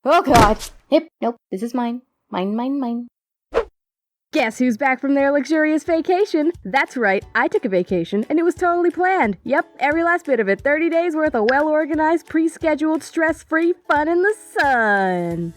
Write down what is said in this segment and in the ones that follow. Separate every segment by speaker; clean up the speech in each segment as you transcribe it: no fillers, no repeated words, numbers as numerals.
Speaker 1: Oh god. Hip, nope, this is mine. Mine.
Speaker 2: Guess who's back from their luxurious vacation? That's right, I took a vacation, and it was totally planned. Yep, every last bit of it. 30 days worth of well-organized, pre-scheduled, stress-free fun in the sun.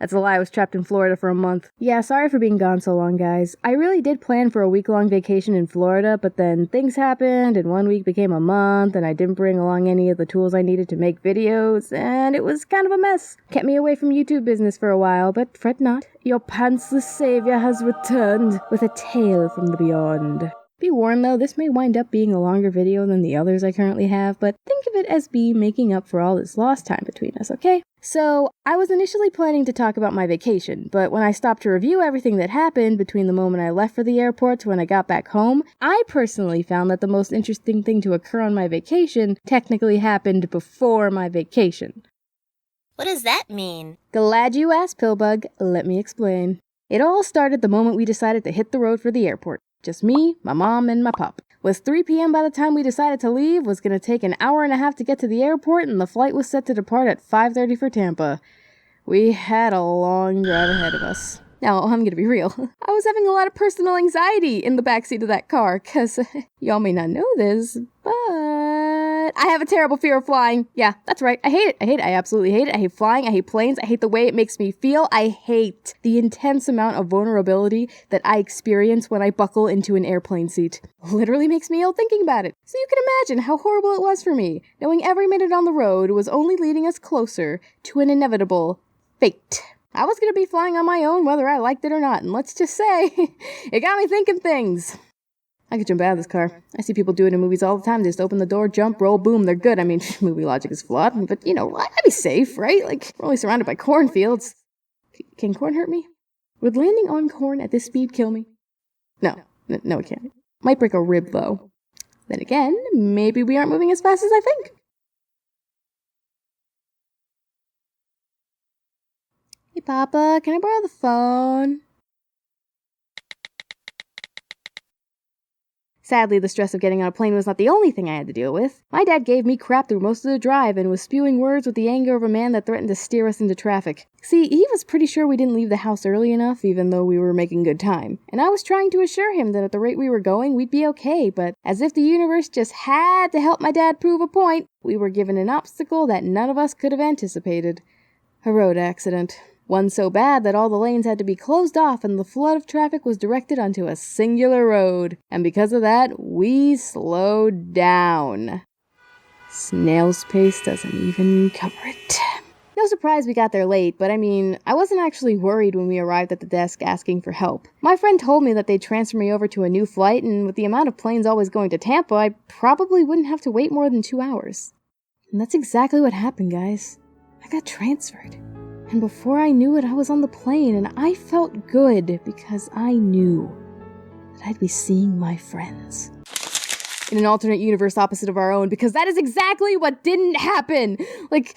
Speaker 2: That's a lie, I was trapped in Florida for a month. Yeah, sorry for being gone so long, guys. I really did plan for a week-long vacation in Florida, but then things happened, and 1 week became a month, and I didn't bring along any of the tools I needed to make videos, and it was kind of a mess. Kept me away from YouTube business for a while, but fret not. Your pantsless savior has returned with a tale from the beyond. Be warned though, this may wind up being a longer video than the others I currently have, but think of it as me making up for all this lost time between us, okay? So, I was initially planning to talk about my vacation, but when I stopped to review everything that happened between the moment I left for the airport to when I got back home, I personally found that the most interesting thing to occur on my vacation technically happened before my vacation.
Speaker 3: What does that mean?
Speaker 2: Glad you asked, Pillbug. Let me explain. It all started the moment we decided to hit the road for the airport. Just me, my mom, and my pup. Was 3 p.m. by the time we decided to leave, was going to take an hour and a half to get to the airport, and the flight was set to depart at 5:30 for Tampa. We had a long drive ahead of us. Now, I'm going to be real. I was having a lot of personal anxiety in the backseat of that car, because y'all may not know this, but I have a terrible fear of flying. Yeah, that's right. I hate it. I absolutely hate it. I hate flying. I hate planes. I hate the way it makes me feel. I hate the intense amount of vulnerability that I experience when I buckle into an airplane seat. Literally makes me ill thinking about it. So you can imagine how horrible it was for me, knowing every minute on the road was only leading us closer to an inevitable fate. I was going to be flying on my own whether I liked it or not, and let's just say, it got me thinking things. I could jump out of this car. I see people do it in movies all the time. They just open the door, jump, roll, boom, they're good. I mean, movie logic is flawed, but, you know, I'd be safe, right? Like, we're only surrounded by cornfields. Can corn hurt me? Would landing on corn at this speed kill me? No, it can't. Might break a rib, though. Then again, maybe we aren't moving as fast as I think. Hey, Papa, can I borrow the phone? Sadly, the stress of getting on a plane was not the only thing I had to deal with. My dad gave me crap through most of the drive and was spewing words with the anger of a man that threatened to steer us into traffic. See, he was pretty sure we didn't leave the house early enough, even though we were making good time. And I was trying to assure him that at the rate we were going, we'd be okay, but as if the universe just had to help my dad prove a point, we were given an obstacle that none of us could have anticipated. A road accident. One so bad that all the lanes had to be closed off and the flood of traffic was directed onto a singular road. And because of that, we slowed down. Snail's pace doesn't even cover it. No surprise we got there late, but I mean, I wasn't actually worried when we arrived at the desk asking for help. My friend told me that they'd transfer me over to a new flight, and with the amount of planes always going to Tampa, I probably wouldn't have to wait more than 2 hours. And that's exactly what happened, guys. I got transferred. And before I knew it, I was on the plane, and I felt good because I knew that I'd be seeing my friends. In an alternate universe opposite of our own, because that is exactly what didn't happen! Okay.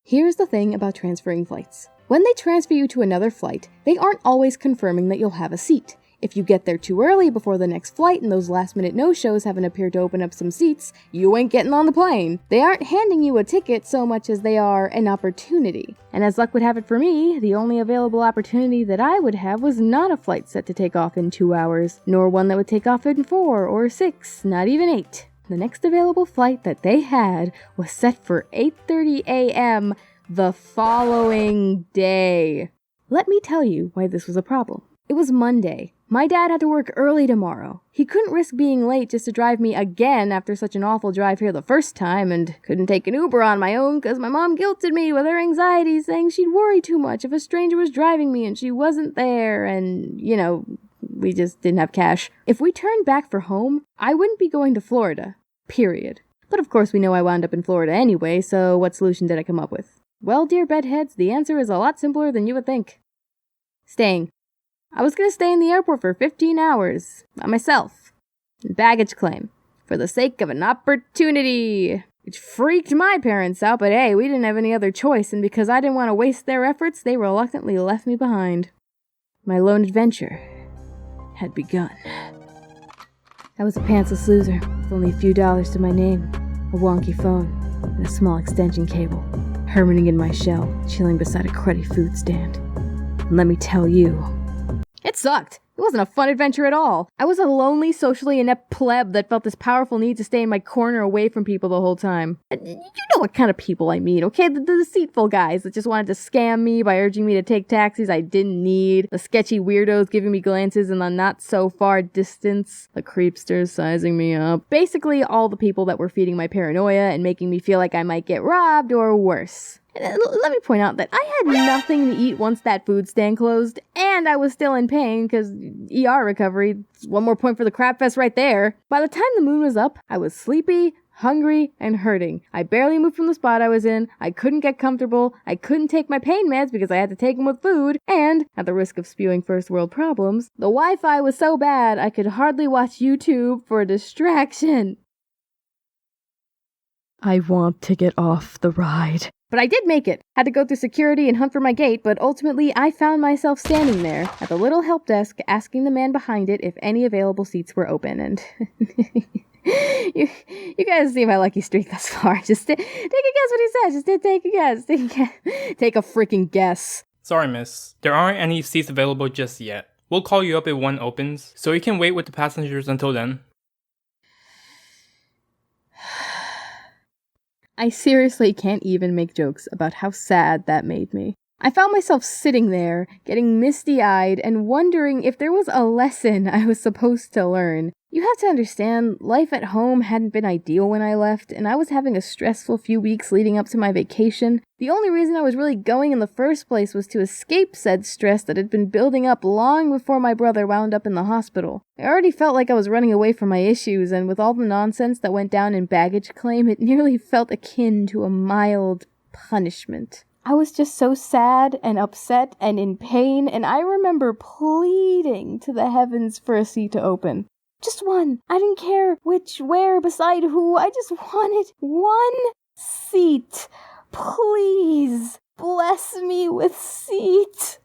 Speaker 2: Here's the thing about transferring flights. When they transfer you to another flight, they aren't always confirming that you'll have a seat. If you get there too early before the next flight and those last-minute no-shows haven't appeared to open up some seats, you ain't getting on the plane. They aren't handing you a ticket so much as they are an opportunity. And as luck would have it for me, the only available opportunity that I would have was not a flight set to take off in 2 hours, nor one that would take off in 4 or 6, not even 8. The next available flight that they had was set for 8:30 a.m. the following day. Let me tell you why this was a problem. It was Monday. My dad had to work early tomorrow. He couldn't risk being late just to drive me again after such an awful drive here the first time, and couldn't take an Uber on my own because my mom guilted me with her anxiety, saying she'd worry too much if a stranger was driving me and she wasn't there, and, you know, we just didn't have cash. If we turned back for home, I wouldn't be going to Florida. Period. But of course we know I wound up in Florida anyway, so what solution did I come up with? Well, dear bedheads, the answer is a lot simpler than you would think. Staying. I was going to stay in the airport for 15 hours, by myself, baggage claim, for the sake of an opportunity, which freaked my parents out, but hey, we didn't have any other choice, and because I didn't want to waste their efforts, they reluctantly left me behind. My lone adventure had begun. I was a pantsless loser, with only a few dollars to my name, a wonky phone, and a small extension cable. hermiting in my shell, chilling beside a cruddy food stand. And let me tell you, it sucked. It wasn't a fun adventure at all. I was a lonely, socially inept pleb that felt this powerful need to stay in my corner away from people the whole time. And you know what kind of people I mean, okay? The deceitful guys that just wanted to scam me by urging me to take taxis I didn't need. The sketchy weirdos giving me glances in the not-so-far distance. The creepsters sizing me up. Basically, all the people that were feeding my paranoia and making me feel like I might get robbed or worse. Let me point out that I had nothing to eat once that food stand closed, and I was still in pain because ER recovery. One more point for the crap fest right there. By the time the moon was up, I was sleepy, hungry, and hurting. I barely moved from the spot I was in, I couldn't get comfortable, I couldn't take my pain meds because I had to take them with food, and, at the risk of spewing first world problems, the Wi-Fi was so bad I could hardly watch YouTube for a distraction. I want to get off the ride. But I did make it. Had to go through security and hunt for my gate, but ultimately I found myself standing there at the little help desk asking the man behind it if any available seats were open, and you guys see my lucky streak thus far. Just take a guess what he said. Just take a guess. Take a freaking guess.
Speaker 4: Sorry, miss. There aren't any seats available just yet. We'll call you up if one opens, so you can wait with the passengers until then.
Speaker 2: I seriously can't even make jokes about how sad that made me. I found myself sitting there, getting misty-eyed, and wondering if there was a lesson I was supposed to learn. You have to understand, life at home hadn't been ideal when I left, and I was having a stressful few weeks leading up to my vacation. The only reason I was really going in the first place was to escape said stress that had been building up long before my brother wound up in the hospital. I already felt like I was running away from my issues, and with all the nonsense that went down in baggage claim, it nearly felt akin to a mild punishment. I was just so sad and upset and in pain, and I remember pleading to the heavens for a seat to open. Just one. I didn't care which, where, beside who. I just wanted one seat. Please, bless me with seat.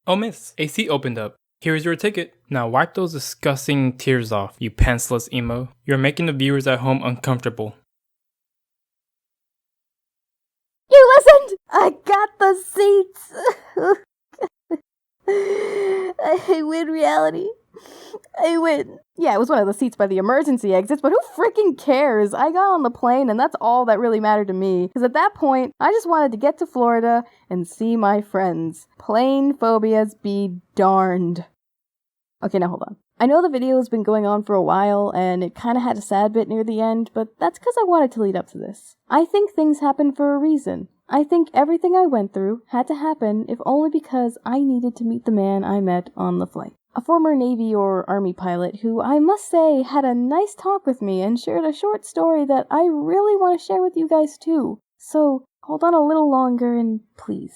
Speaker 4: Oh, miss, a seat opened up. Here's your ticket. Now wipe those disgusting tears off, you pantsless emo. You're making the viewers at home uncomfortable.
Speaker 2: You listened! I got the seats! I win reality. I win. Yeah, it was one of the seats by the emergency exits, but who freaking cares? I got on the plane, and that's all that really mattered to me. Because at that point, I just wanted to get to Florida and see my friends. Plane phobias be darned. Okay, now hold on. I know the video has been going on for a while, and it kind of had a sad bit near the end, but that's because I wanted to lead up to this. I think things happen for a reason. I think everything I went through had to happen if only because I needed to meet the man I met on the flight. A former Navy or Army pilot who, I must say, had a nice talk with me and shared a short story that I really want to share with you guys too. So, hold on a little longer and please,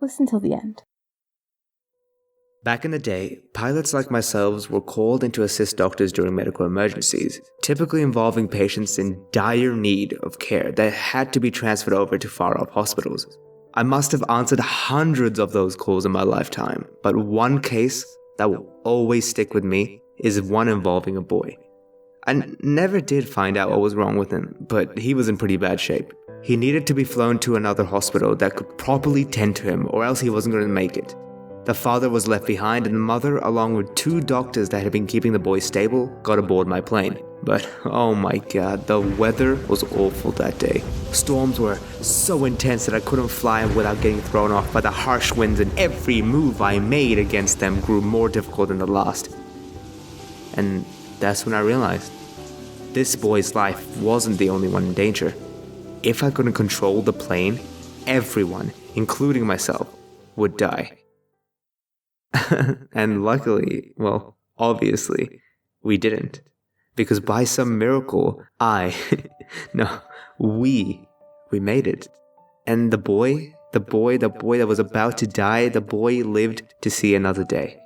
Speaker 2: listen till the end.
Speaker 5: Back in the day, pilots like myself were called in to assist doctors during medical emergencies, typically involving patients in dire need of care that had to be transferred over to far-off hospitals. I must have answered hundreds of those calls in my lifetime, but one case that will always stick with me is one involving a boy. I never did find out what was wrong with him, but he was in pretty bad shape. He needed to be flown to another hospital that could properly tend to him, or else he wasn't going to make it. The father was left behind, and the mother, along with 2 doctors that had been keeping the boy stable, got aboard my plane. But oh my god, the weather was awful that day. Storms were so intense that I couldn't fly without getting thrown off by the harsh winds, and every move I made against them grew more difficult than the last. And that's when I realized this boy's life wasn't the only one in danger. If I couldn't control the plane, everyone, including myself, would we And luckily, well, obviously, we didn't. Because by some miracle, we made it. And the boy that was about to die, the boy lived to see another day.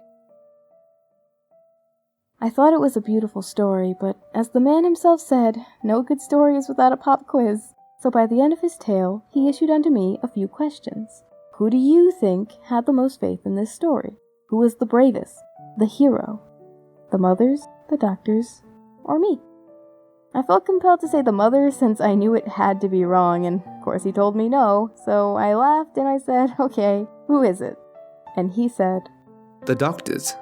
Speaker 2: I thought it was a beautiful story, but as the man himself said, no good story is without a pop quiz. So by the end of his tale, he issued unto me a few questions. Who do you think had the most faith in this story? Who was the bravest? The hero? The mothers? The doctors? Or me? I felt compelled to say the mother since I knew it had to be wrong, and of course he told me no, so I laughed and I said, okay, who is it? And he said,
Speaker 5: The doctors.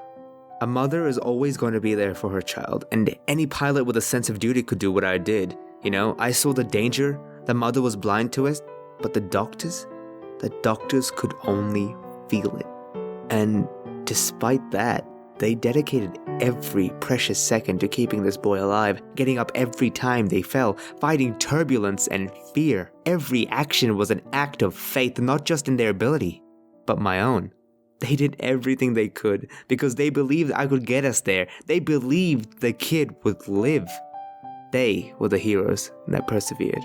Speaker 5: A mother is always going to be there for her child, and any pilot with a sense of duty could do what I did. You know, I saw the danger, the mother was blind to it, but the doctors could only feel it. And despite that, they dedicated every precious second to keeping this boy alive, getting up every time they fell, fighting turbulence and fear. Every action was an act of faith, not just in their ability, but my own. They did everything they could because they believed I could get us there. They believed the kid would live. They were the heroes that persevered.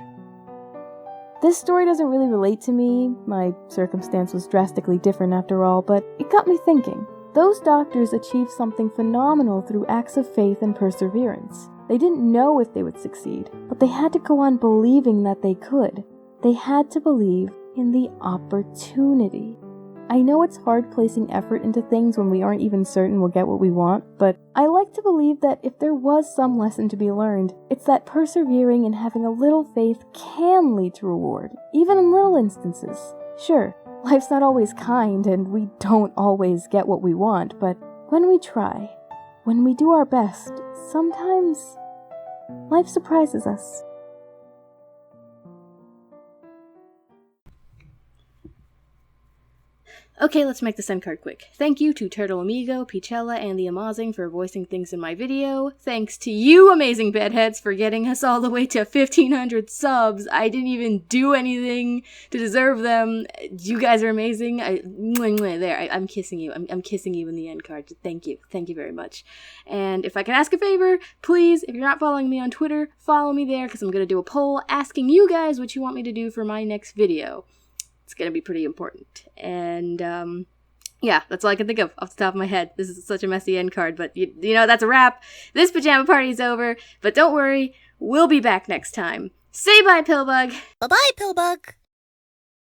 Speaker 2: This story doesn't really relate to me. My circumstance was drastically different after all, but it got me thinking. Those doctors achieved something phenomenal through acts of faith and perseverance. They didn't know if they would succeed, but they had to go on believing that they could. They had to believe in the opportunity. I know it's hard placing effort into things when we aren't even certain we'll get what we want, but I like to believe that if there was some lesson to be learned, it's that persevering and having a little faith can lead to reward, even in little instances. Sure, life's not always kind and we don't always get what we want, but when we try, when we do our best, sometimes life surprises us.
Speaker 1: Okay, let's make this end card quick. Thank you to TurtleAmigo, Peachella, and TheAmaazing for voicing things in my video. Thanks to you, amazing bedheads, for getting us all the way to 1,500 subs. I didn't even do anything to deserve them. You guys are amazing. I'm kissing you. I'm kissing you in the end card. Thank you. Thank you very much. And if I can ask a favor, please, if you're not following me on Twitter, follow me there, because I'm going to do a poll asking you guys what you want me to do for my next video. It's going to be pretty important. And, yeah, that's all I can think of off the top of my head. This is such a messy end card, but you know, that's a wrap. This pajama party is over, but don't worry, we'll be back next time. Say bye, Pillbug.
Speaker 3: Bye-bye, Pillbug.